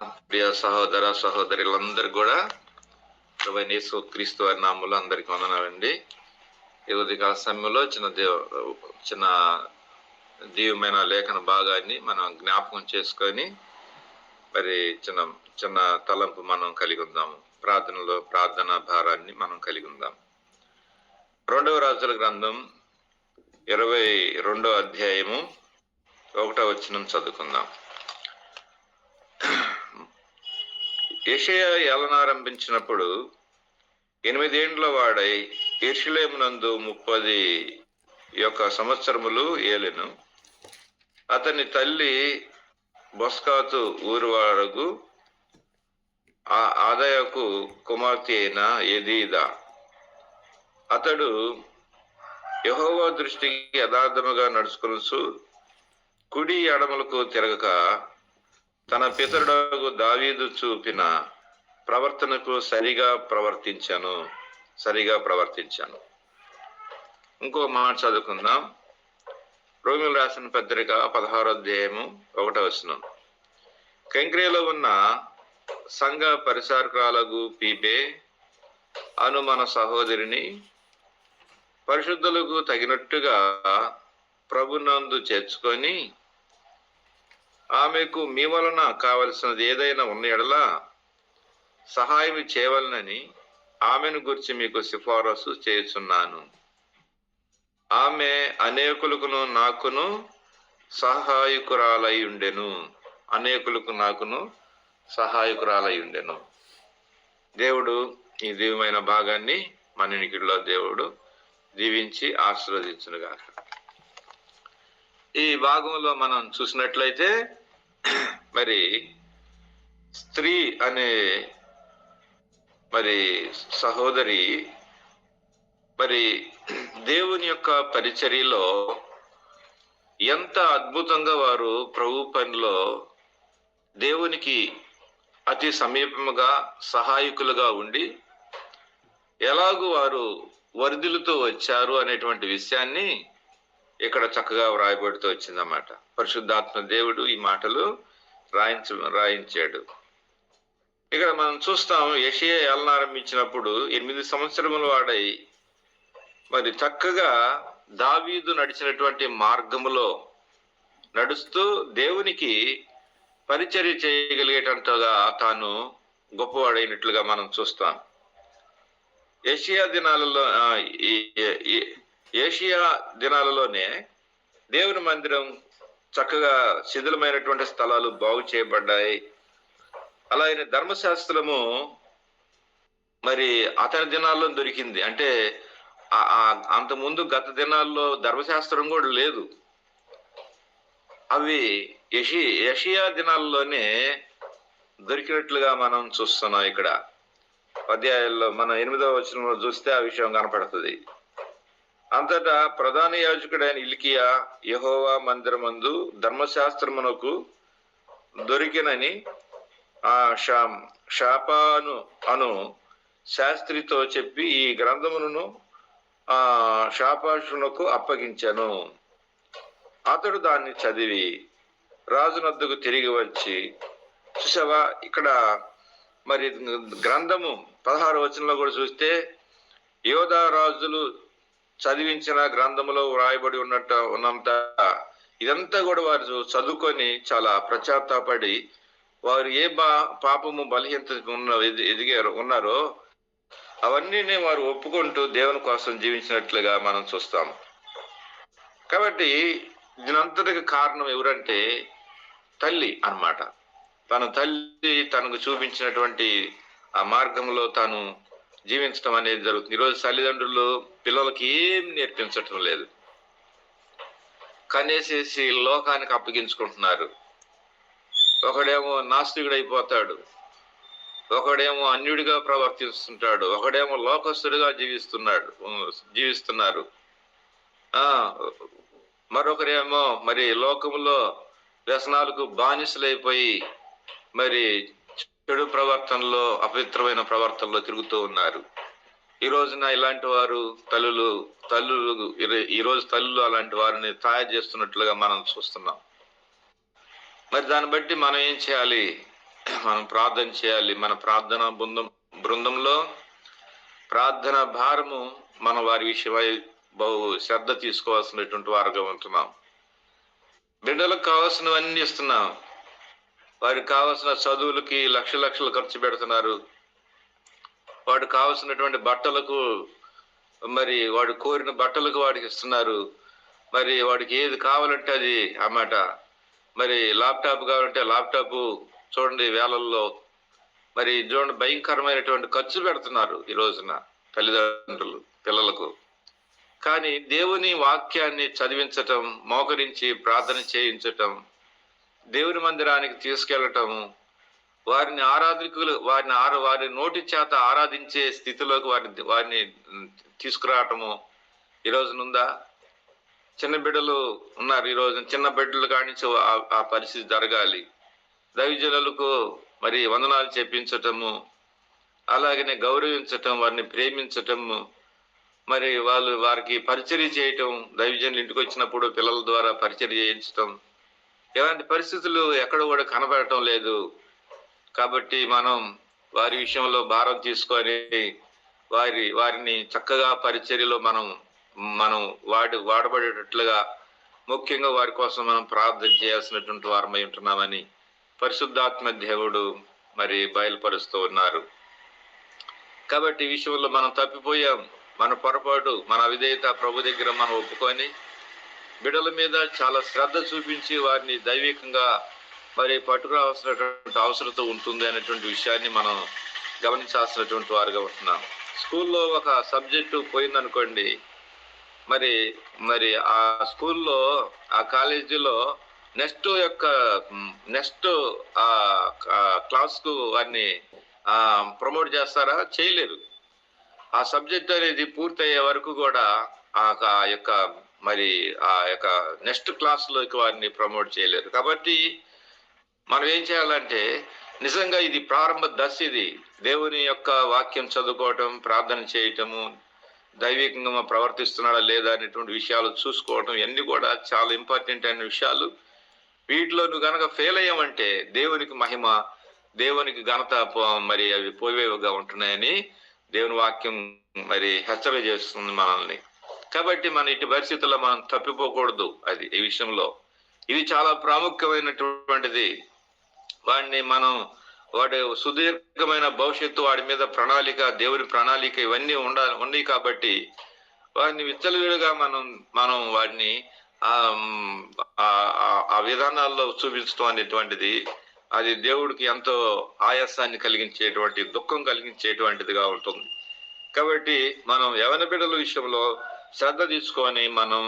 ప్రియ సహోదర సహోదరులందరూ కూడా ప్రభువైన యేసు క్రీస్తు వారి నామములో అందరికి వందనాలండి. ఈ ఉదయకాల సమయంలో చిన్న దీవమైన లేఖన భాగాన్ని మనం జ్ఞాపకం చేసుకొని మరి చిన్న చిన్న తలంపు మనం కలిగి ఉందాము. ప్రార్థన భారాన్ని మనం కలిగి ఉందాం. 2వ రాజుల గ్రంథం 22వ అధ్యాయము 1వ వచనం చదువుకుందాం. యెషయా ఏలనారంభించినప్పుడు 8 ఏండ్ల వాడై యెరూషలేమునందు 30 సంవత్సరములు ఏలెను. అతని తల్లి బొస్కాతు ఊరువాడగు ఆదాయకు కుమార్తె అయిన ఎదీదా. అతడు యెహోవా దృష్టికి యథార్థముగా నడుచుకొనుచు కుడి ఎడమలకు తిరగక తన పితరుడగు దావీదు చూపిన ప్రవర్తనకు సరిగా ప్రవర్తించాను. ఇంకో మాట చదువుకుందాం. రోమిలు రాసిన పత్రిక 16వ అధ్యాయము 1వ వచనం. కెంక్రేలో ఉన్న సంఘ పరిచారకురాలగు పీబే అను మన సహోదరిని పరిశుద్ధులకు తగినట్టుగా ప్రభునందు చేర్చుకొని ఆమెకు మీ వలన కావలసినది ఏదైనా ఉన్న ఎడల సహాయం చేయవలనని ఆమెను గురించి మీకు సిఫారసు చేయుచున్నాను. ఆమె అనేకులకు నాకును సహాయకురాలై ఉండెను. దేవుడు ఈ దివ్యమైన భాగాన్ని మన వినికిడిలో దేవుడు దీవించి ఆశీర్వదించునుగాక. ఈ భాగంలో మనం చూసినట్లయితే మరి స్త్రీ అనే సహోదరి దేవుని యొక్క పరిచర్యలో ఎంత అద్భుతంగా వారు ప్రభు పనిలో దేవునికి అతి సమీపముగా సహాయకులుగా ఉండి ఎలాగూ వారు వర్ధిల్లుతూ వచ్చారు అనేటువంటి విషయాన్ని ఇక్కడ చక్కగా వ్రాయబడుతూ వచ్చిందన్నమాట. పరిశుద్ధాత్మ దేవుడు ఈ మాటలు రాయించాడు. ఇక్కడ మనం చూస్తాం, యెషయా ఏలనారంభించినప్పుడు 8 సంవత్సరముల వాడై మరి చక్కగా దావీదు నడిచినటువంటి మార్గములో నడుస్తూ దేవునికి పరిచర్య చేయగలిగేటంతగా తాను గొప్పవాడైనట్లుగా మనం చూస్తాం. ఏషియా దినాలలోనే దేవుని మందిరం చక్కగా శిథిలమైనటువంటి స్థలాలు బాగు చేయబడ్డాయి. అలాగే ధర్మశాస్త్రము మరి అతని దినాల్లో దొరికింది. అంటే అంతకుముందు గత దినాల్లో ధర్మశాస్త్రం కూడా లేదు. అవి యెషయా దినాల్లోనే దొరికినట్లుగా మనం చూస్తున్నాం. ఇక్కడ అధ్యాయాల్లో మనం 8వ వచనంలో చూస్తే ఆ విషయం కనపడుతుంది. అంతటా ప్రధాన యాజకుడైన హిల్కీయా యెహోవా మందిరమందు ధర్మశాస్త్రమునకు దొరికినని షాపాను అను శాస్త్రితో చెప్పి ఈ గ్రంథమును షాపాషునకు అప్పగించాను. అతడు దాన్ని చదివి రాజునొద్దకు తిరిగి వచ్చి, చూసావా ఇక్కడ మరి గ్రంథము 16వ వచనంలో కూడా చూస్తే యోధా రాజులు చదివించిన గ్రంథములో వ్రాయబడి ఉన్నంత ఇదంతా కూడా వారు చదువుకొని చాలా పశ్చాత్తాపడి వారు ఏ పాపము బలహీనత ఉన్నారో అవన్నీ వారు ఒప్పుకుంటూ దేవుని కోసం జీవించినట్లుగా మనం చూస్తాం. కాబట్టి దీనంతటికి కారణం ఎవరంటే తల్లి అన్నమాట. తన తల్లి తనకు చూపించినటువంటి ఆ మార్గంలో తాను జీవించడం అనేది జరుగుతుంది. ఈరోజు తల్లిదండ్రులు పిల్లలకి ఏం నేర్పించటం లేదు. కనేసేసి లోకానికి అప్పగించుకుంటున్నారు. ఒకడేమో నాస్తికుడైపోతాడు, ఒకడేమో అన్యుడిగా ప్రవర్తిస్తుంటాడు, ఒకడేమో లోకస్తుడిగా జీవిస్తున్నారు. మరొకరేమో మరి లోకములో వ్యసనాలకు బానిసలైపోయి మరి చెడు ప్రవర్తనలో అపవిత్రమైన ప్రవర్తనలో తిరుగుతూ ఉన్నారు. ఈ రోజున ఇలాంటి వారు తల్లులు అలాంటి వారిని తయారు చేస్తున్నట్లుగా మనం చూస్తున్నాం. మరి దాన్ని బట్టి మనం ఏం చేయాలి? మనం ప్రార్థన చేయాలి. మన ప్రార్థన బృందంలో ప్రార్థన భారము మన వారి విషయమై బహు శ్రద్ధ తీసుకోవాల్సినటువంటి వారుగా ఉంటున్నాం. బిడ్డలకు కావాల్సినవన్నీ ఇస్తున్నాం. వారికి కావాల్సిన చదువులకి లక్షలు ఖర్చు పెడుతున్నారు. వాడికి కావాల్సినటువంటి బట్టలకు మరి వాడు కోరిన బట్టలకు వాడికి ఇస్తున్నారు. మరి వాడికి ఏది కావాలంటే అది అన్నమాట. మరి ల్యాప్టాప్ కావాలంటే ల్యాప్టాప్ చూడండి వేలల్లో. మరి చూడండి భయంకరమైనటువంటి ఖర్చు పెడుతున్నారు ఈ రోజున తల్లిదండ్రులు పిల్లలకు. కానీ దేవుని వాక్యాన్ని చదివించటం, మోకరించి ప్రార్థన చేయించటం, దేవుని మందిరానికి తీసుకెళ్లటం, వారిని ఆరాధకులు వారి నోటి చేత ఆరాధించే స్థితిలోకి వారిని తీసుకురావటము ఈ రోజునుందా? చిన్న బిడ్డలు ఉన్నారు. ఈ రోజు చిన్న బిడ్డలు కానించి ఆ పరిస్థితి జరగాలి. దైవజనులకు మరి వందనాలు చెప్పించటము, అలాగనే గౌరవించటం, వారిని ప్రేమించటము, మరి వారికి పరిచర్య చేయటం, దైవజనులు ఇంటికి వచ్చినప్పుడు పిల్లల ద్వారా పరిచర్య చేయించటం, ఇలాంటి పరిస్థితులు ఎక్కడ కూడా కనబడటం లేదు. కాబట్టి మనం వారి విషయంలో భారం తీసుకొని వారిని చక్కగా పరిచర్యలో మనం వాడబడేటట్లుగా, ముఖ్యంగా వారి కోసం మనం ప్రార్థన చేయాల్సినటువంటి వారమై ఉంటున్నామని పరిశుద్ధాత్మ దేవుడు మరి బయలుపరుస్తూ ఉన్నారు. కాబట్టి ఈ విషయంలో మనం తప్పిపోయాం. మన పొరపాటు, మన అవిధేయత ప్రభు దగ్గర మనం ఒప్పుకొని బిడ్డల మీద చాలా శ్రద్ధ చూపించి వారిని దైవికంగా మరి పట్టుకురావాల్సినటువంటి అవసరత ఉంటుంది అనేటువంటి విషయాన్ని మనం గమనించాల్సినటువంటి వారుగా ఉంటున్నాం. స్కూల్లో ఒక సబ్జెక్టు పోయిందనుకోండి, మరి ఆ స్కూల్లో ఆ కాలేజీలో నెక్స్ట్ క్లాస్ కు వారిని ప్రమోట్ చేస్తారా? చేయలేరు. ఆ సబ్జెక్ట్ అనేది పూర్తయ్యే వరకు కూడా ఆ యొక్క నెక్స్ట్ క్లాస్ లోకి వారిని ప్రమోట్ చేయలేరు. కాబట్టి మనం ఏం చేయాలంటే, నిజంగా ఇది ప్రారంభ దశ. ఇది దేవుని యొక్క వాక్యం చదువుకోవటం, ప్రార్థన చేయటము, దైవికంగా ప్రవర్తిస్తున్నాడా లేదా అనేటువంటి విషయాలు చూసుకోవటం, ఇవన్నీ కూడా చాలా ఇంపార్టెంట్ అయిన విషయాలు. వీటిలో నువ్వు కనుక ఫెయిల్ అయ్యామంటే దేవునికి మహిమ, దేవునికి ఘనత మరి అవి పోయేవిగా ఉంటున్నాయని దేవుని వాక్యం మరి హెచ్చరిక చేస్తుంది మనల్ని. కాబట్టి మన ఇటు పరిస్థితుల్లో మనం తప్పిపోకూడదు. అది ఈ విషయంలో ఇది చాలా ప్రాముఖ్యమైనటువంటిది. వాడి సుదీర్ఘమైన భవిష్యత్తు, వాడి మీద ప్రణాళిక, దేవుని ప్రణాళిక ఇవన్నీ ఉన్నాయి. కాబట్టి వాడిని విచ్చలవిడిగా మనం వాడిని ఆ విధానాల్లో చూపించడం అనేటువంటిది అది దేవుడికి ఎంతో ఆయాసాన్ని కలిగించేటువంటి, దుఃఖం కలిగించేటువంటిదిగా ఉంటుంది. కాబట్టి మనం యవన బిడ్డల విషయంలో శ్రద్ధ తీసుకొని మనం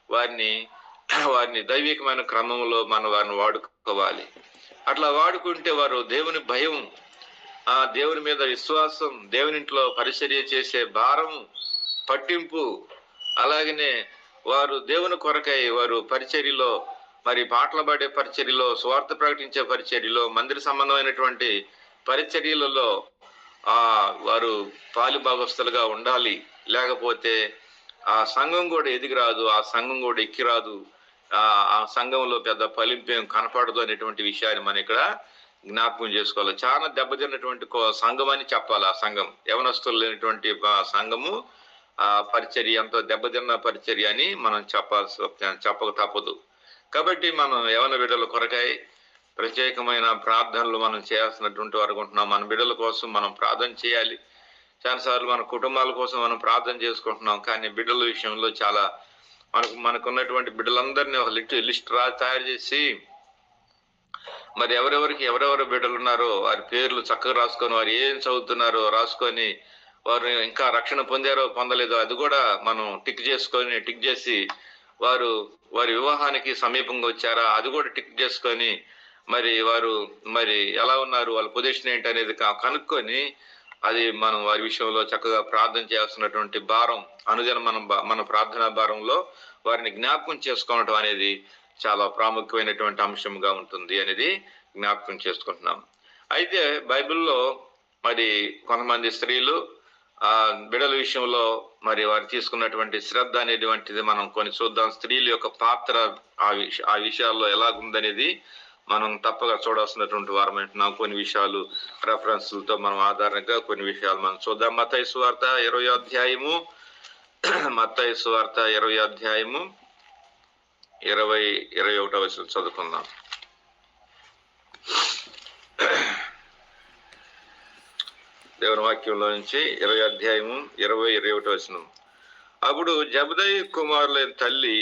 వారిని దైవికమైన క్రమంలో వారిని వాడుకోవాలి. అట్లా వాడుకుంటే వారు దేవుని భయం, దేవుని మీద విశ్వాసం, దేవునింట్లో పరిచర్య చేసే భారం, పట్టింపు, అలాగనే వారు దేవుని కొరకై వారు పరిచర్యలో, మరి పాటలు పాడే పరిచర్యలో, స్వార్థ ప్రకటించే పరిచర్యలో, మందిర సంబంధమైనటువంటి పరిచర్యలలో వారు పాలు భాగస్తులుగా ఉండాలి. లేకపోతే ఆ సంఘం కూడా ఎదిగిరాదు, ఆ సంఘం కూడా ఎక్కిరాదు, ఆ సంఘంలో పెద్ద ఫలింపేం కనపడదు అనేటువంటి విషయాన్ని మనం ఇక్కడ జ్ఞాపకం చేసుకోవాలి. చాలా దెబ్బతిన్నటువంటి సంఘం అని చెప్పాలి. ఆ సంఘం యవనస్తులు లేనటువంటి సంఘము, ఆ పరిచర్య ఎంతో దెబ్బతిన్న పరిచర్య అని మనం చెప్పక తప్పదు. కాబట్టి మనం యవన బిడ్డల కొరకై ప్రత్యేకమైన ప్రార్థనలు మనం చేయాల్సినటువంటి వారు ఉంటున్నాం. మన బిడ్డల కోసం మనం ప్రార్థన చేయాలి. చాలాసార్లు మన కుటుంబాల కోసం మనం ప్రార్థన చేసుకుంటున్నాం. కానీ బిడ్డల విషయంలో చాలా మనకున్నటువంటి బిడ్డలందరినీ ఒక లిస్ట్ తయారు చేసి, మరి ఎవరెవరు బిడ్డలు ఉన్నారో వారి పేర్లు చక్కగా రాసుకొని, వారు ఏం చదువుతున్నారో రాసుకొని, వారు ఇంకా రక్షణ పొందారో పొందలేదో అది కూడా మనం టిక్ చేసి, వారి వివాహానికి సమీపంగా వచ్చారా అది కూడా టిక్ చేసుకొని, వారు ఎలా ఉన్నారు, వాళ్ళ పొజిషన్ ఏంటి అనేది కనుక్కొని, అది మనం వారి విషయంలో చక్కగా ప్రార్థన చేయాల్సినటువంటి భారం, అనుదిన మన ప్రార్థనా భారంలో వారిని జ్ఞాపకం చేసుకోవటం అనేది చాలా ప్రాముఖ్యమైనటువంటి అంశంగా ఉంటుంది అనేది జ్ఞాపకం చేసుకుంటున్నాం. అయితే బైబిల్లో కొంతమంది స్త్రీలు బిడ్డల విషయంలో వారు తీసుకున్నటువంటి శ్రద్ధ అనేటువంటిది మనం కొన్ని చూద్దాం. స్త్రీల యొక్క పాత్ర ఆ విషయాల్లో ఎలాగుందనేది మనం తప్పగా చూడాల్సినటువంటి వారం అంటున్నాం. కొన్ని విషయాలు రెఫరెన్స్లతో మనం ఆధారంగా కొన్ని విషయాలు మనం చూద్దాం. మత్తయి సువార్త 20వ అధ్యాయము, మత్తయి సువార్త 20వ అధ్యాయము 21వ వచనం చదువుకుందాం. దేవుని వాక్యంలో నుంచి 20వ అధ్యాయము 21వ వచనం. అప్పుడు జబదయి కుమారులైన తల్లి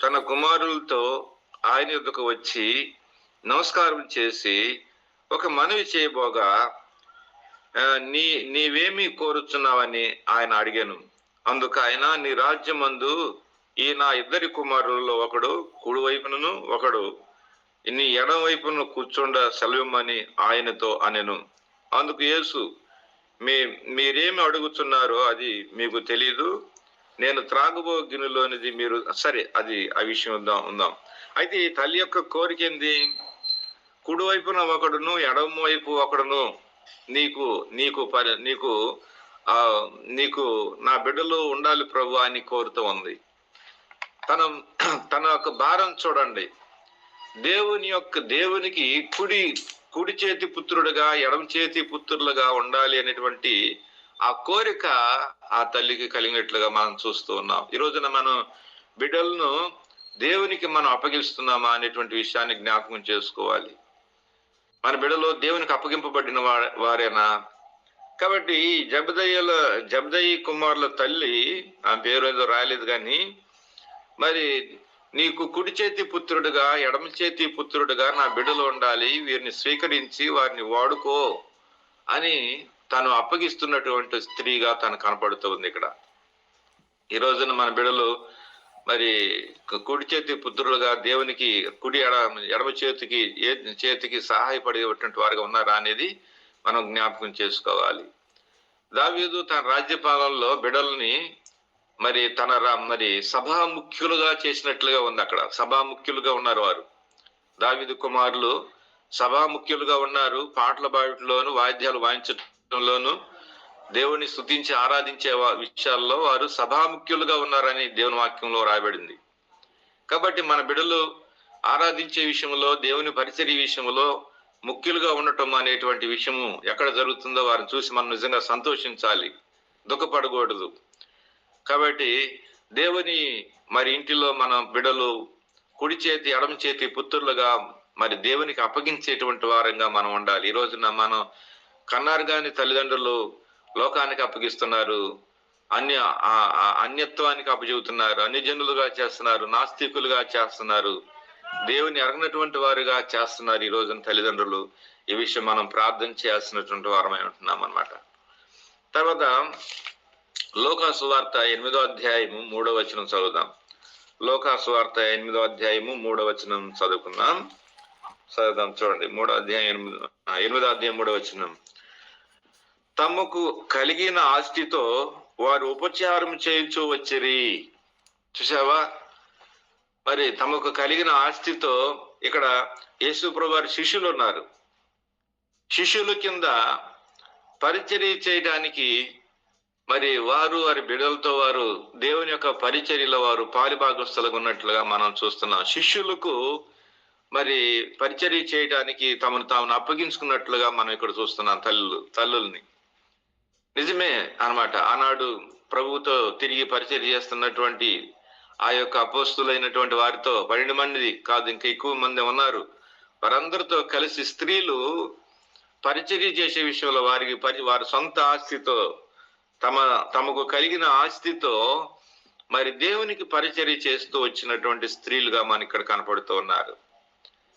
తన కుమారులతో ఆయన యొద్దకు వచ్చి నమస్కారం చేసి ఒక మనవి చేయబోగా, నీవేమి కోరుచున్నావని ఆయన అడిగాను. అందుకు ఆయన, నీ రాజ్యమందు ఈ నా ఇద్దరి కుమారులలో ఒకడు కుడి వైపునను ఒకడు నీ ఎడం వైపును కూర్చుండ సెలవిమ్మని ఆయనతో అనెను. అందుకు యేసు, మీరేమి అడుగుతున్నారో అది మీకు తెలీదు. నేను త్రాగుబో గిన్నెలోనిది మీరు సరే, అది ఆ విషయం ఉందాం. అయితే ఈ తల్లి యొక్క కోరిక ఏంది? కుడి వైపున ఒకడును ఎడమ వైపు ఒకడును నీకు నీకు నీకు నీకు నా బిడ్డలు ఉండాలి ప్రభు అని కోరుతూ ఉంది. తన యొక్క భారం చూడండి. దేవునికి కుడి చేతి పుత్రుడుగా ఎడమ చేతి పుత్రులుగా ఉండాలి అనేటువంటి ఆ కోరిక ఆ తల్లికి కలిగినట్లుగా మనం చూస్తూ ఉన్నాం. ఈ రోజున మనం బిడ్డలను దేవునికి మనం అప్పగిస్తున్నామా అనేటువంటి విషయాన్ని జ్ఞాపకం చేసుకోవాలి. మన బిడ్డలు దేవునికి అప్పగింపబడిన వారేనా? కాబట్టి జబదయి కుమారుల తల్లి, ఆ పేరు ఏదో రాయలేదు కానీ, మరి నీకు కుడి చేతి పుత్రుడుగా ఎడమ చేతి పుత్రుడుగా నా బిడ్డలు ఉండాలి, వీరిని స్వీకరించి వారిని వాడుకో అని తను అప్పగిస్తున్నటువంటి స్త్రీగా తను కనపడుతుంది ఇక్కడ. ఈ రోజున మన బిడ్డలు మరి కుడి చేతి పుత్రులుగా దేవునికి కుడి ఎడమ చేతికి సహాయపడేటువంటి వారుగా ఉన్నారా అనేది మనం జ్ఞాపకం చేసుకోవాలి. దావీదు తన రాజ్యపాలనలో బిడ్డల్ని మరి మరి సభాముఖ్యులుగా చేసినట్లుగా ఉంది. అక్కడ సభాముఖ్యులుగా ఉన్నారు వారు. దావీదు కుమారులు సభాముఖ్యులుగా ఉన్నారు. పాటల బాటలోను వాయిద్యాలు వాయించడంలోను దేవుని స్తుతించి ఆరాధించే విషయాల్లో వారు సభాముఖ్యులుగా ఉన్నారని దేవుని వాక్యంలో రాయబడింది. కాబట్టి మన బిడ్డలు ఆరాధించే విషయంలో, దేవుని పరిచర్య విషయంలో ముఖ్యులుగా ఉండటం అనేటువంటి విషయము ఎక్కడ జరుగుతుందో వారిని చూసి మనం నిజంగా సంతోషించాలి, దుఃఖపడకూడదు. కాబట్టి దేవుని మరి ఇంటిలో మన బిడ్డలు కుడి చేతి ఎడమ చేతి పుత్రులుగా మరి దేవునికి అప్పగించేటువంటి వారంగా మనం ఉండాలి. ఈ రోజున మనం కన్నారు గాని తల్లిదండ్రులు లోకానికి అప్పగిస్తున్నారు, అన్యత్వానికి అప్పచెబుతున్నారు, అన్యజనులుగా చేస్తున్నారు, నాస్తికులుగా చేస్తున్నారు, దేవుని ఎరగనటువంటి వారుగా చేస్తున్నారు ఈ రోజున తల్లిదండ్రులు. ఈ విషయం మనం ప్రార్థన చేయాల్సినటువంటి వారమై ఉంటున్నాం అన్నమాట. తర్వాత లోకాసు వార్త 8వ అధ్యాయము 3వ వచనం చదువుదాం. లోకాసు వార్త 8వ అధ్యాయము 3వ వచనం చదువుదాం. చూడండి, 8వ అధ్యాయం 3వ వచనం. తమకు కలిగిన ఆస్తితో వారు ఉపచారం చేయించు వచ్చిరి. చూసావా? మరి తమకు కలిగిన ఆస్తితో ఇక్కడ యేసుప్రభు వారి శిష్యులు ఉన్నారు. శిష్యుల కింద పరిచర్య చేయడానికి మరి వారి బిడ్డలతో వారు దేవుని యొక్క పరిచర్యలో వారు పాలిభాగస్తులుగా ఉన్నట్లుగా మనం చూస్తున్నాం. శిష్యులకు మరి పరిచర్య చేయడానికి తాము అప్పగించుకున్నట్లుగా మనం ఇక్కడ చూస్తున్నాం తల్లుల్ని. నిజమే అన్నమాట. ఆనాడు ప్రభువుతో తిరిగి పరిచర్య చేస్తున్నటువంటి ఆ యొక్క అపోస్తులైనటువంటి వారితో 12 మంది కాదు, ఇంకా ఎక్కువ మంది ఉన్నారు. వారందరితో కలిసి స్త్రీలు పరిచర్య చేసే విషయంలో వారి సొంత ఆస్తితో తమకు కలిగిన ఆస్తితో మరి దేవునికి పరిచర్య చేస్తూ వచ్చినటువంటి స్త్రీలుగా మన ఇక్కడ కనపడుతూ ఉన్నారు.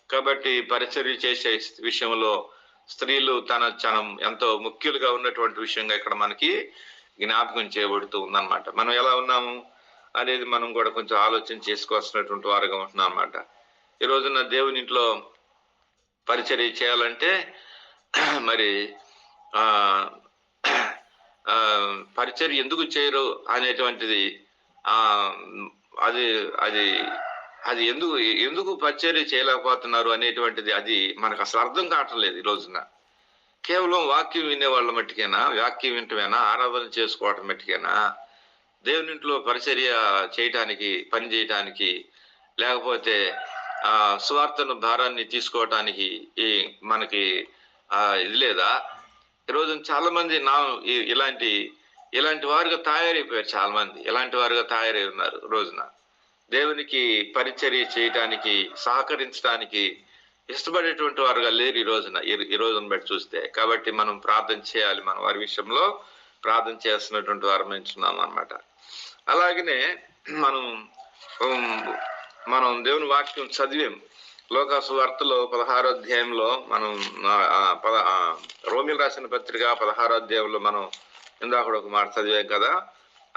కాబట్టి పరిచర్య చేసే విషయంలో స్త్రీలు తన ఎంతో ముఖ్యులుగా ఉన్నటువంటి విషయంగా ఇక్కడ మనకి జ్ఞాపకం చేయబడుతూ ఉందన్నమాట. మనం ఎలా ఉన్నాము అనేది మనం కూడా కొంచెం ఆలోచన చేసుకోవాల్సినటువంటి వారుగా ఉంటున్నాం అన్నమాట. ఈ రోజున దేవుని ఇంట్లో పరిచర్య చేయాలంటే మరి పరిచర్య ఎందుకు చేయరు అనేటువంటిది అది ఎందుకు పరిచర్య చేయలేకపోతున్నారు అనేటువంటిది అది మనకు అసలు అర్థం కావట్లేదు. ఈ రోజున కేవలం వాక్యం వినేవాళ్ళ మట్టుకేనా, వాక్యం వింటమేనా, ఆరాధన చేసుకోవటం మట్టుకేనా, దేవుని ఇంట్లో పరిచర్య చేయటానికి, పని చేయటానికి, లేకపోతే సువార్తను భారాన్ని తీసుకోవటానికి మనకి ఇది లేదా? ఈరోజు చాలా మంది ఇలాంటి వారుగా తయారైపోయారు. చాలా మంది ఇలాంటి వారుగా తయారై ఉన్నారు రోజున. దేవునికి పరిచర్య చేయటానికి, సహకరించడానికి ఇష్టపడేటువంటి వారుగా లేరు ఈ రోజును బట్టి చూస్తే. కాబట్టి మనం ప్రార్థన చేయాలి. మనం వారి విషయంలో ప్రార్థన చేస్తున్నటువంటి వారు menచున్నాం అన్నమాట. అలాగనే మనం దేవుని వాక్యం చదివాం. లోకాసు వార్తలో 16వ అధ్యాయంలో మనం రోమిలు రాసిన పత్రిక 16వ అధ్యాయంలో మనం ఇందాక ఒక మాట చదివాం కదా,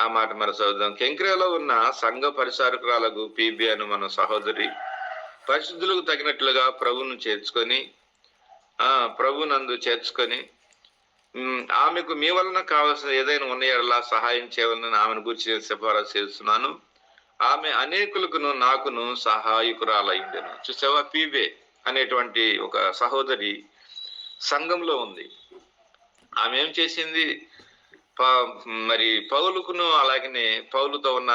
ఆ మాట మనం చదువుదాం. కెంక్రేలో ఉన్న సంఘ పరిచారకురాలకు పీబీ అను మన సహోదరి పరిశుద్ధులకు తగినట్లుగా ప్రభునందు చేర్చుకొని ఆమెకు మీ వలన కావాల్సిన ఏదైనా ఉన్న సహాయం చేయాలని ఆమెను గురించి నేను సిఫారసు చేస్తున్నాను. ఆమె అనేకులకును నాకును సహాయకురాలైండెను. చూసావా, పీబే అనేటువంటి ఒక సహోదరి సంఘంలో ఉంది. ఆమె ఏం చేసింది? మరి పౌలుకును అలాగనే పౌలుతో ఉన్న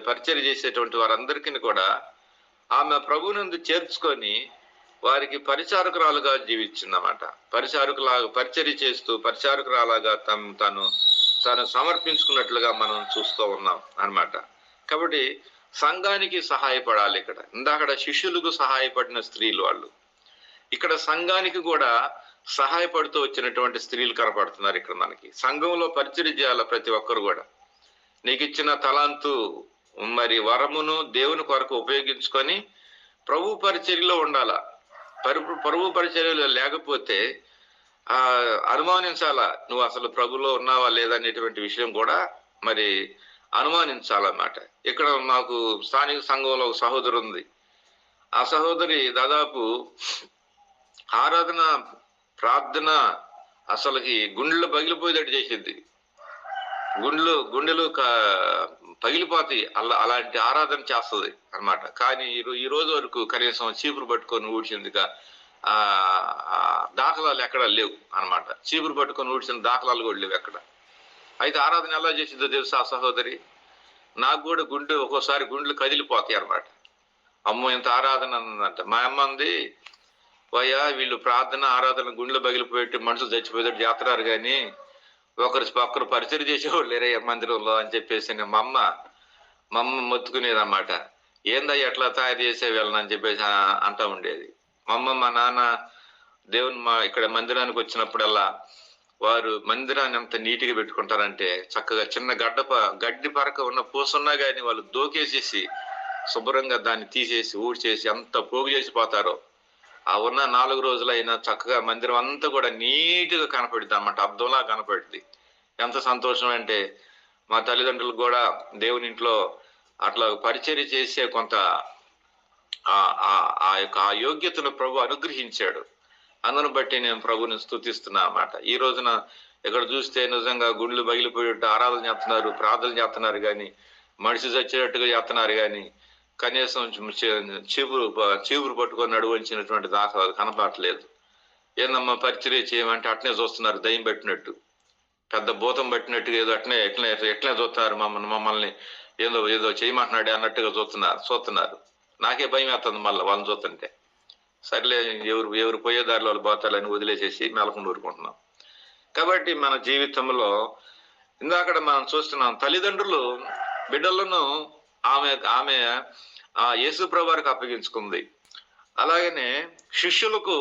పరిచర్య చేసేటువంటి వారందరికీ కూడా ఆమె ప్రభునందు చేర్చుకొని వారికి పరిచారకురాలుగా జీవించిందన్నమాట. పరిచర్య చేస్తూ పరిచారకురాలుగా తను సమర్పించుకున్నట్లుగా మనం చూస్తూ ఉన్నాం అన్నమాట. కాబట్టి సంఘానికి సహాయపడాలి. ఇందాక శిష్యులకు సహాయపడిన స్త్రీలు వాళ్ళు, ఇక్కడ సంఘానికి కూడా సహాయపడుతూ వచ్చినటువంటి స్త్రీలు కనపడుతున్నారు ఇక్కడ మనకి. సంఘంలో పరిచర్య చేయాలి ప్రతి ఒక్కరు కూడా. నీకు ఇచ్చిన తలాంతు మరి వరమును దేవుని కొరకు ఉపయోగించుకొని ప్రభు పరిచర్యలో ఉండాలా. ప్రభు పరిచర్యలో లేకపోతే అనుమానించాలా, నువ్వు అసలు ప్రభులో ఉన్నావా లేదా అనేటువంటి విషయం కూడా మరి అనుమానించాలన్నమాట. ఇక్కడ మాకు స్థానిక సంఘంలో ఒక సహోదరు ఉంది. ఆ సహోదరి దాదాపు ఆరాధన ప్రార్థన అసలుకి గుండెలు పగిలిపోయేటట్టు చేసింది. గుండెలు పగిలిపోతాయి, అలాంటి ఆరాధన చేస్తుంది అన్నమాట. కానీ ఈ రోజు వరకు కనీసం చీపురు పట్టుకొని ఊడ్చిందిగా దాఖలాలు ఎక్కడ లేవు అన్నమాట. చీపురు పట్టుకొని ఊడ్చిన దాఖలాలు కూడా లేవు ఎక్కడ. అయితే ఆరాధన ఎలా చేసిందో తెలుసు ఆ సహోదరి. నాకు కూడా ఒక్కోసారి గుండెలు కదిలిపోతాయి అన్నమాట. అమ్మో ఇంత ఆరాధన అన్నదంట. మా అమ్మ అంది, వయ్యా వీళ్ళు ప్రార్థన ఆరాధన గుండెలు పగిలిపోయేట్టు మనుషులు చచ్చిపోయేటట్టు చేస్తున్నారు, కానీ ఒకరు పరిచయం చేసేవాళ్ళు లేరే మందిరంలో అని చెప్పేసి మా అమ్మ మొత్తుకునేది అన్నమాట. ఏందయ్య ఎట్లా తయారు చేసే వెళ్ళనని చెప్పేసి అంటా ఉండేది. మా నాన్న ఇక్కడ మందిరానికి వచ్చినప్పుడల్లా వారు మందిరాన్ని ఎంత నీట్గా పెట్టుకుంటారంటే, చక్కగా చిన్న గడ్డి పరక ఉన్న పూసున్నా కానీ వాళ్ళు దోకేసేసి శుభ్రంగా దాన్ని తీసేసి ఊడ్చేసి ఎంత పోగు చేసిపోతారో. ఆ ఉన్న 4 రోజులైనా చక్కగా మందిరం అంతా కూడా నీట్గా కనపడుద్ది అన్నమాట, అద్దంలా కనపడుద్ది. ఎంత సంతోషం అంటే మా తల్లిదండ్రులు కూడా దేవుని ఇంట్లో అట్లా పరిచర్య చేసే కొంత ఆ యోగ్యతను ప్రభు అనుగ్రహించాడు. అందును బట్టి నేను ప్రభుని స్తుతిస్తున్నా అన్నమాట. ఈ రోజున ఇక్కడ చూస్తే నిజంగా గుండెలు పగిలిపోయేట్టు ఆరాధన చేస్తున్నారు, ప్రార్థన చేస్తున్నారు, కానీ మనిషి చచ్చేటట్టుగా చేస్తున్నారు, కానీ కనీసం చీపురు పట్టుకొని నడువంచినటువంటి దాఖలాలు కనపడట్లేదు. ఏందమ్మా పరిచర్య చేయమంటే అట్నే చూస్తున్నారు, దయ్యం పెట్టినట్టు, పెద్ద భూతం పట్టినట్టుగా ఏదో ఎట్లనే చూస్తున్నారు. మమ్మల్ని ఏదో చేయమంటున్నాడే అన్నట్టుగా చూస్తున్నారు. నాకే భయం వేస్తుంది మళ్ళీ వాళ్ళని చూస్తుంటే. సర్లే, ఎవరు పోయేదారిలో వాళ్ళు పోతారని వదిలేసేసి మెలకుండా ఊరుకుంటున్నాం. కాబట్టి మన జీవితంలో ఇందాక మనం చూస్తున్నాం, తల్లిదండ్రులు బిడ్డలను ఆమె యేసు ప్రభువారికి అప్పగించుకుంది. అలాగనే శిష్యులకు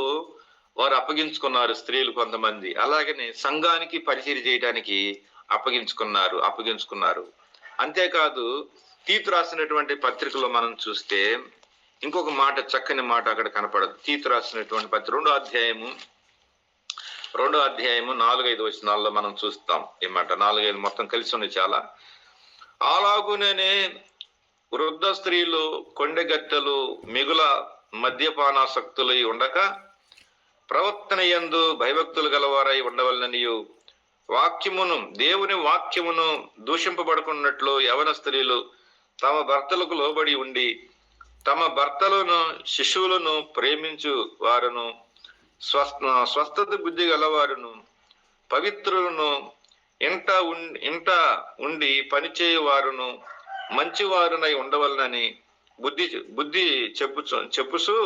వారు అప్పగించుకున్నారు, స్త్రీలు కొంతమంది. అలాగనే సంఘానికి పరిచర్య చేయడానికి అప్పగించుకున్నారు. అంతేకాదు తీతు రాసినటువంటి పత్రికలో మనం చూస్తే ఇంకొక మాట, చక్కని మాట అక్కడ కనపడదు. తీతు రాసినటువంటి పత్రిక 2వ అధ్యాయము 4-5 వచనాల్లో మనం చూస్తాం ఈ మాట. 4-5 మొత్తం కలిసి ఉంది చాలా. అలాగునే వృద్ధ స్త్రీలు కొండెగట్టెలు మిగుల మద్యపానాసక్తులై ఉండక ప్రవర్తన యందు భయభక్తులు గలవారై ఉండవలననియు దేవుని వాక్యమును దూషింపబడుకున్నట్లు యవన స్త్రీలు తమ భర్తలకు లోబడి ఉండి తమ భర్తలను శిశువులను ప్రేమించు వారును స్వస్థత బుద్ధి గలవారును పవిత్రులను ఇంట ఉండి పనిచేయు వారును మంచివారునై ఉండవలనని బుద్ధి బుద్ధి చెప్పుసు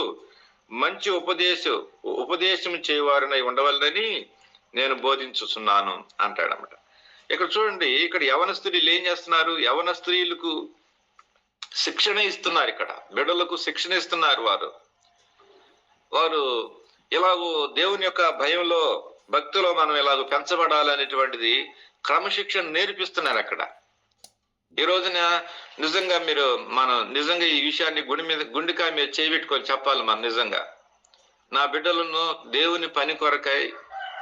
మంచి ఉపదేశం చేయవారినై ఉండవలనని నేను బోధించుచున్నాను అంటాడన్నమాట. ఇక్కడ చూడండి, ఇక్కడ యవన స్త్రీలు ఏం చేస్తున్నారు? యవన స్త్రీలకు శిక్షణ ఇస్తున్నారు. ఇక్కడ బిడ్డలకు శిక్షణ ఇస్తున్నారు. వారు ఇలాగూ దేవుని యొక్క భయంలో, భక్తిలో మనం ఇలాగ పెంచబడాలనేటువంటిది క్రమశిక్షణ నేర్పిస్తున్నారు అక్కడ. ఈ రోజున నిజంగా మనం నిజంగా ఈ విషయాన్ని గుండెకాయ మీద చేయబెట్టుకొని చెప్పాలి. మనం నిజంగా నా బిడ్డలను దేవుని పని కొరకై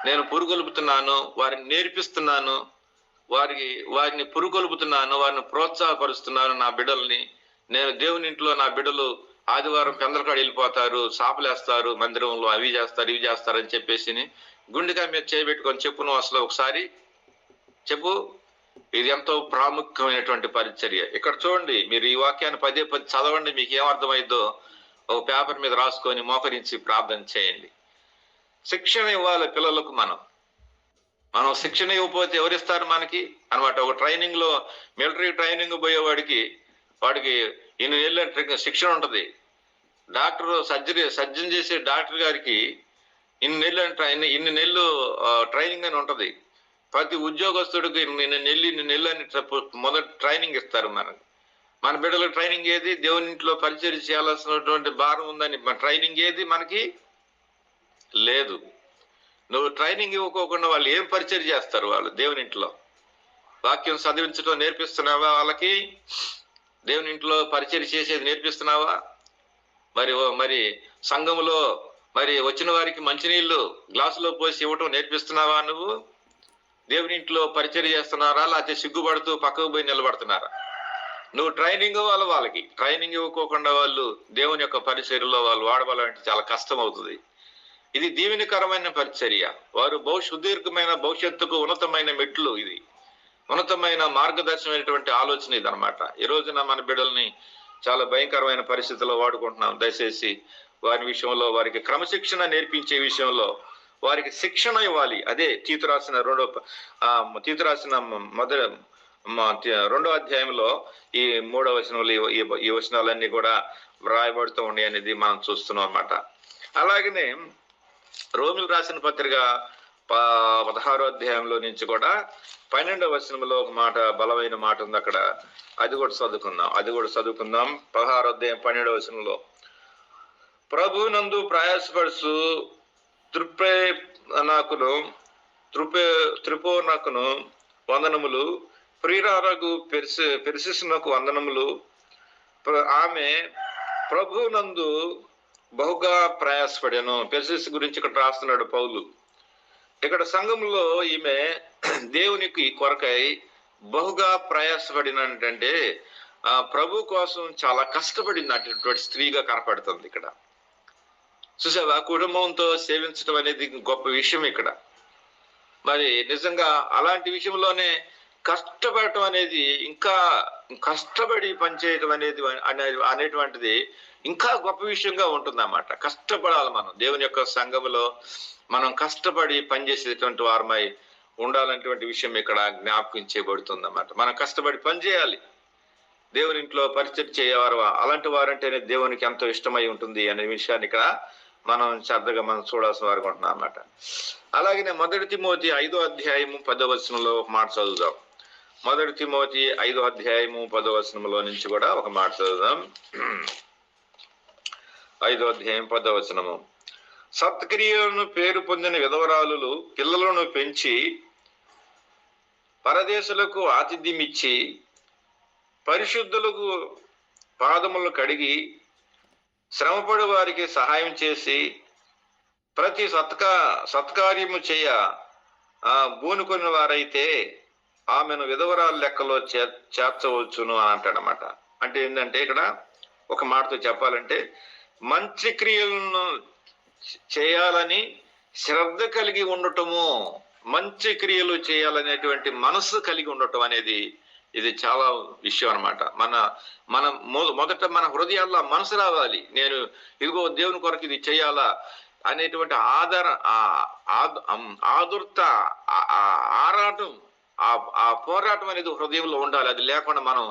నేను పురుగొలుపుతున్నాను, వారిని నేర్పిస్తున్నాను, వారిని పురుగొలుపుతున్నాను, వారిని ప్రోత్సాహపరుస్తున్నాను. నా బిడ్డల్ని నేను దేవుని ఇంట్లో, నా బిడ్డలు ఆదివారం పెందలకాడ వెళ్ళిపోతారు, సాపలేస్తారు, మందిరంలో అవి చేస్తారు ఇవి చేస్తారు అని చెప్పేసి గుండెకాయ మీద చేయబెట్టుకొని చెప్పు. నువ్వు అసలు ఒకసారి చెప్పు. ఇది ఎంతో ప్రాముఖ్యమైనటువంటి పరిచర్య. ఇక్కడ చూడండి, మీరు ఈ వాక్యాన్ని పదే చదవండి, మీకు ఏమర్థమైందో ఒక పేపర్ మీద రాసుకొని మోకరించి ప్రార్థన చేయండి. శిక్షణ ఇవ్వాలి పిల్లలకు. మనం శిక్షణ ఇవ్వకపోతే ఎవరిస్తారు మనకి అనమాట. ఒక ట్రైనింగ్ లో, మిలిటరీ ట్రైనింగ్ పోయేవాడికి ఇన్ని నెలలు శిక్షణ ఉంటుంది. డాక్టర్ సర్జన్ చేసే డాక్టర్ గారికి ఇన్ని నెలలు ట్రైనింగ్ అని ఉంటది. ప్రతి ఉద్యోగస్తుడికి ఇన్ని నెలలు అని మొదటి ట్రైనింగ్ ఇస్తారు. మన బిడ్డలకు ట్రైనింగ్ ఏది? దేవుని ఇంట్లో పరిచర్య చేయాల్సినటువంటి భారం ఉందని ట్రైనింగ్ ఏది మనకి లేదు. నువ్వు ట్రైనింగ్ ఇవ్వకోకుండా వాళ్ళు ఏం పరిచర్య చేస్తారు? వాళ్ళు దేవుని ఇంట్లో వాక్యం చదివించడం నేర్పిస్తున్నావా? వాళ్ళకి దేవుని ఇంట్లో పరిచర్య చేసేది నేర్పిస్తున్నావా? మరి సంఘములో వచ్చిన వారికి మంచినీళ్ళు గ్లాసులో పోసి ఇవ్వటం నేర్పిస్తున్నావా? నువ్వు దేవుని ఇంట్లో పరిచర్య చేస్తున్నారా, లేకపోతే సిగ్గుపడుతూ పక్కకు పోయి నిలబడుతున్నారా? నువ్వు ట్రైనింగ్ ఇవ్వాలి. వాళ్ళకి ట్రైనింగ్ ఇవ్వకోకుండా వాళ్ళు దేవుని యొక్క పరిచర్యలో వాళ్ళు వాడవాలంటే చాలా కష్టం అవుతుంది. ఇది దీవెనకరమైన పరిచర్య. వారు సుదీర్ఘమైన భవిష్యత్తుకు ఉన్నతమైన మెట్లు. ఇది ఉన్నతమైన మార్గదర్శనమైనటువంటి ఆలోచన ఇది అనమాట. ఈ రోజున మన బిడ్డల్ని చాలా భయంకరమైన పరిస్థితుల్లో వాడుకుంటున్నాం. దయచేసి వారి విషయంలో, వారికి క్రమశిక్షణ నేర్పించే విషయంలో వారికి శిక్షణ ఇవ్వాలి. అదే తీతు రాసిన 2వ అధ్యాయంలో ఈ 3వ వచనంలో ఈ వచనాలన్నీ కూడా వ్రాయబడుతూ ఉన్నాయి అనేది మనం చూస్తున్నాం అన్నమాట. అలాగనే రోమిలు రాసిన పత్రిక 16వ అధ్యాయంలో నుంచి కూడా 12వ వచనంలో ఒక మాట, బలమైన మాట ఉంది అక్కడ. అది కూడా చదువుకుందాం. 16వ అధ్యాయం 12వ వచనంలో, ప్రభునందు ప్రయాసపడుచు త్రిపోనకును వందనములు, ప్రియురారగు పెర్సిసునకు వందనములు. ఆమె ప్రభునందు బహుగా ప్రయాసపడాను. పెర్సిస్ గురించి ఇక్కడ రాస్తున్నాడు పౌలు. ఇక్కడ సంఘంలో ఈమె దేవునికి కొరకై బహుగా ప్రయాసపడినంటే ప్రభు కోసం చాలా కష్టపడింది అటువంటి స్త్రీగా కనపడుతుంది ఇక్కడ. చూసావా, కుటుంబంతో సేవించడం అనేది గొప్ప విషయం ఇక్కడ. మరి నిజంగా అలాంటి విషయంలోనే కష్టపడటం అనేది, ఇంకా కష్టపడి పనిచేయటం అనేటువంటిది ఇంకా గొప్ప విషయంగా ఉంటుందన్నమాట. కష్టపడాలి మనం దేవుని యొక్క సంఘములో, మనం కష్టపడి పనిచేసేటువంటి వారమై ఉండాలనేటువంటి విషయం ఇక్కడ జ్ఞాపకం చేయబడుతుంది అన్నమాట. మనం కష్టపడి పనిచేయాలి, దేవుని ఇంట్లో పరిచయం చేయవారు. అలాంటి వారంటేనే దేవునికి ఎంతో ఇష్టమై ఉంటుంది అనే విషయాన్ని ఇక్కడ మనం శ్రద్ధగా చూడాల్సిన వారు ఉంటున్నాం అన్నమాట. అలాగనే 1 తిమోతి 5వ అధ్యాయము 10వ వచనంలో ఒక మాట చదువుదాం. 1 తిమోతి 5వ అధ్యాయము 10వ వచనంలో నుంచి కూడా ఒక మాట చదువుదాం. 5వ అధ్యాయం 10వ వచనము, సత్క్రియలను పేరు పొందిన విధవరాలు పిల్లలను పెంచి పరదేశులకు ఆతిథ్యం ఇచ్చి పరిశుద్ధులకు పాదములను కడిగి శ్రమపడి వారికి సహాయం చేసి ప్రతి సత్కార్యము చేయ బూనుకొని వారైతే ఆమెను విధవరాల లెక్కలో చేర్చవచ్చును అని అంటాడనమాట. అంటే ఏంటంటే ఇక్కడ ఒక మాటతో చెప్పాలంటే, మంచి క్రియలను చేయాలని శ్రద్ధ కలిగి ఉండటము, మంచి క్రియలు చేయాలనేటువంటి మనసు కలిగి ఉండటం అనేది ఇది చాలా విషయం అనమాట. మన మొదట మన హృదయాల్లో మనసు రావాలి. నేను ఇదిగో దేవుని కొరకు ఇది చేయాలా అనేటువంటి ఆదుర్త, ఆరాటం, ఆ పోరాటం అనేది హృదయంలో ఉండాలి. అది లేకుండా మనం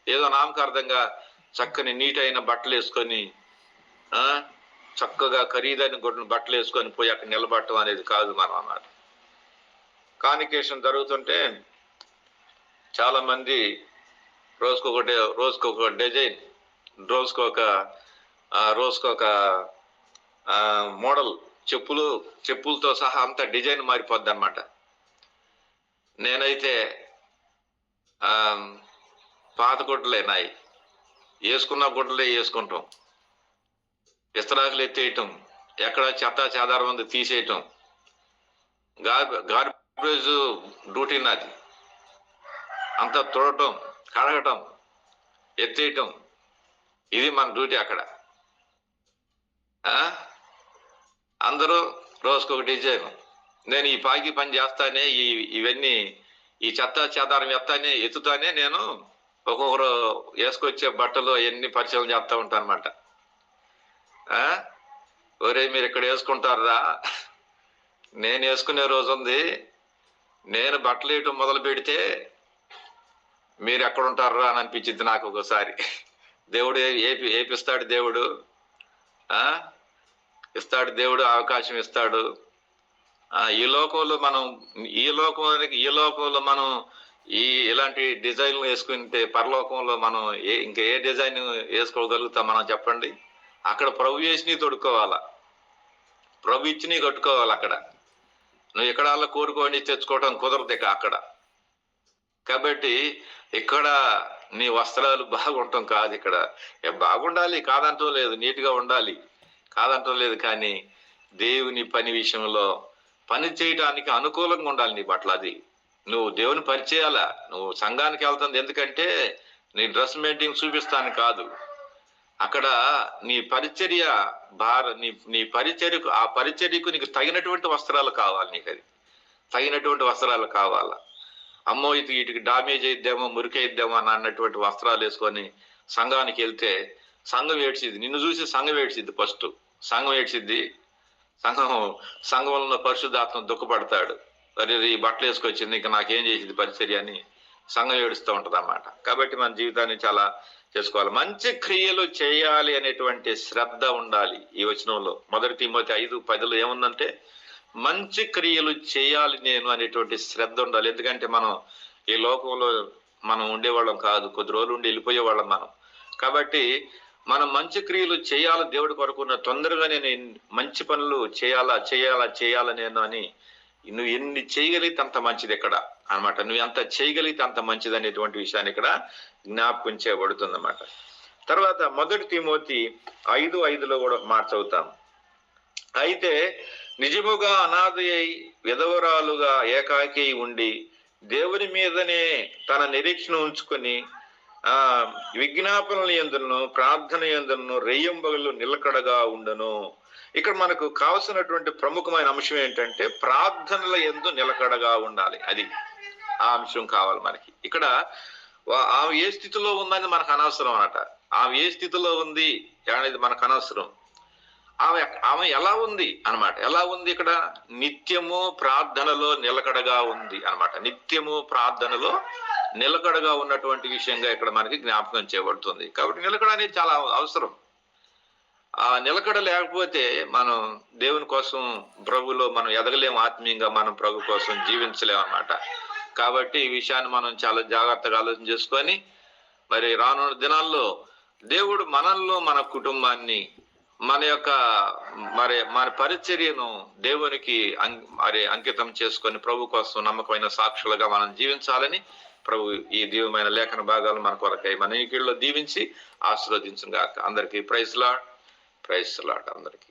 ఏదో నామకార్థంగా చక్కని నీటైన బట్టలు వేసుకొని చక్కగా ఖరీదైన బట్టలు వేసుకొని పోయి అక్కడ నిలబడటం అనేది కాదు మనం అన్నమాట. కాన్వకేషన్ జరుగుతుంటే చాలా మంది రోజుకొక డిజైన్, రోజుకొక మోడల్ చెప్పులతో సహా అంత డిజైన్ మారిపోద్ది అన్నమాట. నేనైతే పాత గుడ్డలే నాయి, వేసుకున్న గుడ్డలే వేసుకుంటాం, ఇస్తరాకులు ఎత్తేయటం, ఎక్కడ చెత్త చెదారం ఉంది తీసేయటం, గార్బేజ్ డ్యూటీ నాది. అంతా తుడటం, కడగటం, ఎత్తేయటం, ఇది మన డ్యూటీ అక్కడ. అందరూ రోజుకొక డిజైన్. నేను ఈ పాకి పని చేస్తానే, ఇవన్నీ ఈ చెత్త చెదారం ఎత్తుతానే నేను ఒక్కొక్కరు వేసుకొచ్చే బట్టలు ఎన్ని పరిచయం చేస్తూ ఉంటాను అనమాట. ఒరే మీరు ఇక్కడ వేసుకుంటారా, నేను వేసుకునే రోజు ఉంది, నేను బట్టలు వేయటం మొదలు పెడితే మీరు ఎక్కడ ఉంటారా అని అనిపించింది నాకు ఒకసారి. దేవుడు ఏపిస్తాడు, దేవుడు ఇస్తాడు, దేవుడు అవకాశం ఇస్తాడు. ఈ లోకంలో మనం ఇలాంటి డిజైన్లు వేసుకుంటే పరలోకంలో మనం ఇంకా ఏ డిజైన్ వేసుకోగలుగుతాం మనం చెప్పండి? అక్కడ ప్రభు చేసి తొడుక్కోవాలా, ప్రభు ఇచ్చి నీ కట్టుకోవాలి. అక్కడ నువ్వు ఇక్కడ అలా కోరుకొని తెచ్చుకోవడం కుదరదు అక్కడ. కాబట్టి ఇక్కడ నీ వస్త్రాలు బాగుండటం కాదు, ఇక్కడ బాగుండాలి కాదంటూ లేదు, నీట్గా ఉండాలి కాదంటూ లేదు, కానీ దేవుని పని విషయంలో పని చేయడానికి అనుకూలంగా ఉండాలి నీ బట్టలు. అది నువ్వు దేవుని పరిచయాలా, నువ్వు సంఘానికి వెళ్తుంది ఎందుకంటే నీ డ్రెస్ మెయింటింగ్ చూపిస్తాను కాదు, అక్కడ నీ పరిచర్య నీ పరిచర్యకు ఆ పరిచర్యకు నీకు తగినటువంటి వస్త్రాలు కావాలి, నీకు అది తగినటువంటి వస్త్రాలు కావాలా. అమ్మో వీటికి డామేజ్ అయిద్దామో మురికైద్దామో అని అన్నటువంటి వస్త్రాలు వేసుకొని సంఘానికి వెళ్తే సంఘం ఏడ్చిద్ది, నిన్ను చూసి సంఘం ఏడ్చిద్ది. ఫస్ట్ సంఘం ఏడ్చిద్ది, సంఘంలో పరిశుద్ధాత్మ దుఃఖపడతాడు. మరి ఈ బట్టలు వేసుకొచ్చింది ఇంకా నాకేం చేసింది పరిచర్య అని సంఘం ఏడుస్తూ ఉంటది అన్నమాట. కాబట్టి మన జీవితాన్ని చాలా చేసుకోవాలి. మంచి క్రియలు చేయాలి అనేటువంటి శ్రద్ధ ఉండాలి. ఈ వచనంలో 1 తిమోతి 5:10 ఏముందంటే మంచి క్రియలు చేయాలి నేను అనేటువంటి శ్రద్ధ ఉండాలి. ఎందుకంటే మనం ఈ లోకంలో మనం ఉండేవాళ్ళం కాదు, కొద్ది రోజులు ఉండి వెళ్ళిపోయేవాళ్ళం మనం. కాబట్టి మనం మంచి క్రియలు చేయాలి దేవుడి కొరకున్న తొందరగానే నేను మంచి పనులు చేయాలా నేను అని నువ్వు ఎన్ని చేయగలిగితే అంత మంచిది ఇక్కడ అనమాట. నువ్వు ఎంత చేయగలిగితే అంత మంచిది అనేటువంటి విషయాన్ని ఇక్కడ జ్ఞాపకం చేయబడుతుంది అన్నమాట. తర్వాత 1 తిమోతి 5:5 కూడా మార్చవుతాం. అయితే నిజముగా అనాథ అయి విధవరాలుగా ఏకాకి ఉండి దేవుని మీదనే తన నిరీక్షణ ఉంచుకొని విజ్ఞాపనల యందును ప్రార్థన యందును రెయ్యంబగలు నిలకడగా ఉండను. ఇక్కడ మనకు కావాల్సినటువంటి ప్రముఖమైన అంశం ఏంటంటే ప్రార్థనల యందు నిలకడగా ఉండాలి. అది ఆ అంశం కావాలి మనకి. ఇక్కడ ఆమె ఏ స్థితిలో ఉందని మనకు అనవసరం అన్నమాట. ఆమె ఏ స్థితిలో ఉంది అనేది మనకు అనవసరం. ఆమె ఎలా ఉంది అన్నమాట. ఎలా ఉంది ఇక్కడ? నిత్యము ప్రార్థనలో నిలకడగా ఉంది అన్నమాట. నిత్యము ప్రార్థనలో నిలకడగా ఉన్నటువంటి విషయంగా ఇక్కడ మనకి జ్ఞాపకం చేయబడుతుంది. కాబట్టి నిలకడ అనేది చాలా అవసరం. ఆ నిలకడ లేకపోతే మనం దేవుని కోసం ప్రభులో మనం ఎదగలేము, ఆత్మీయంగా మనం ప్రభు కోసం జీవించలేము అన్నమాట. కాబట్టి ఈ విషయాన్ని మనం చాలా జాగ్రత్తగా ఆలోచన చేసుకొని మరి రానున్న దినాల్లో దేవుడు మనల్లో మన కుటుంబాన్ని మన పరిచర్యను దేవునికి అంకితం చేసుకొని ప్రభు కోసం నమ్మకమైన సాక్షులుగా మనం జీవించాలని ప్రభు ఈ దివ్యమైన లేఖన భాగాలు మన కొరకై మన ఇంటిలో దీవించి ఆశీర్వదించును గాక. అందరికీ ప్రైజ్ లార్డ్ అందరికీ.